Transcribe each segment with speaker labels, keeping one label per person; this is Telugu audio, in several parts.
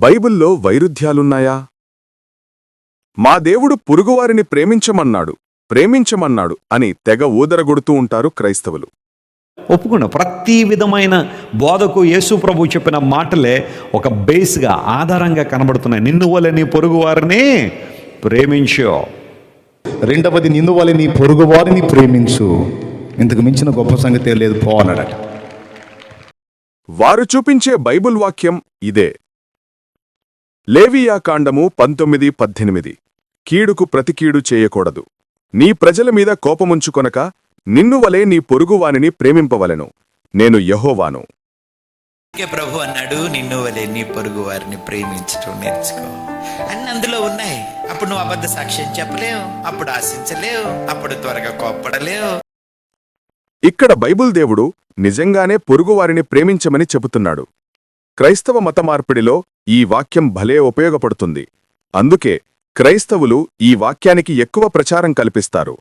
Speaker 1: బైబిల్లో వైరుధ్యాలున్నాయా? మా దేవుడు పొరుగువారిని ప్రేమించమన్నాడు అని తెగ ఊదరగొడుతూ ఉంటారు క్రైస్తవులు.
Speaker 2: ఒప్పుకున్నా, ప్రతి విధమైన బోధకు యేసు ప్రభు చెప్పిన మాటలే ఒక బేస్గా ఆధారంగా కనబడుతున్నాయి. నిన్ను వలె నీ పొరుగు వారిని ప్రేమించు.
Speaker 3: రెండవది, నిన్ను వలె నీ పొరుగు వారిని ప్రేమించు. ఇంతకు మించిన గొప్ప సంగతే లేదు పో అన్నాడట.
Speaker 1: వారు చూపించే బైబిల్ వాక్యం ఇదే. లేవియాకాండము 19:18. కీడుకు ప్రతికీడు చేయకూడదు. నీ ప్రజల మీద కోపముంచుకొనక నిన్ను వలె నీ పొరుగువానిని ప్రేమింపవలెను. నేను యెహోవాను.
Speaker 4: ప్రభు అన్నాడు, నిన్ను వలె నీ పొరుగు వారిని ప్రేమించడం నేర్చుకో అన్ని అందులో ఉన్నాయి. అప్పుడు నువ్వు అబద్ధ సాక్ష్యం చెప్పలేవు, అప్పుడు ఆశించలేవు, అప్పుడు త్వరగా కోప్పడలేవు.
Speaker 1: ఇక్కడ బైబిల్ దేవుడు నిజంగానే పొరుగువారిని ప్రేమించమని చెబుతున్నాడు. క్రైస్తవ మత మార్పిడిలో ఈ వాక్యం భలే ఉపయోగపడుతుంది. అందుకే క్రైస్తవులు ఈ వాక్యానికి ఎక్కువ ప్రచారం కల్పిస్తారు.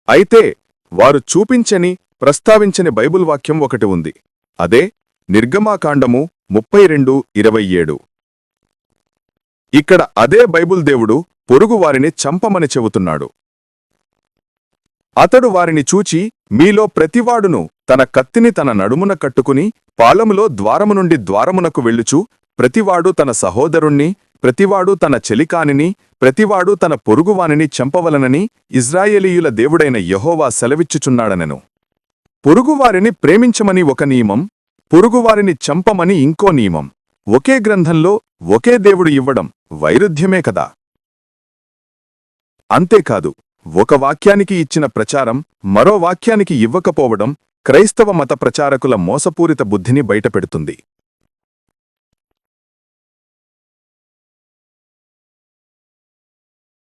Speaker 1: అయితే వారు చూపించని, ప్రస్తావించని బైబిల్ వాక్యం ఒకటి ఉంది. అదే నిర్గమాకాండము 32:27. ఇక్కడ అదే బైబిల్ దేవుడు పొరుగువారిని చంపమని చెబుతున్నాడు. అతడు వారిని చూచి, మీలో ప్రతివాడును తన కత్తిని తన నడుమున కట్టుకుని పాలములో ద్వారము నుండి ద్వారమునకు వెళ్ళుచు, ప్రతివాడు తన సహోదరుణ్ణి, ప్రతివాడు తన చెలికానిని, ప్రతివాడు తన పొరుగువానిని చంపవలనని ఇజ్రాయేలీయుల దేవుడైన యెహోవా సెలవిచ్చుచున్నాడనెను. పొరుగువారిని ప్రేమించమని ఒక నియమం, పొరుగువారిని చంపమని ఇంకో నియమం. ఒకే గ్రంథంలో ఒకే దేవుడు ఇవ్వడం వైరుధ్యమే కదా. అంతేకాదు, ఒక వాక్యానికి ఇచ్చిన ప్రచారం మరో వాక్యానికి ఇవ్వకపోవడం క్రైస్తవ మత ప్రచారకుల మోసపూరిత బుద్ధిని బయటపెడుతుంది.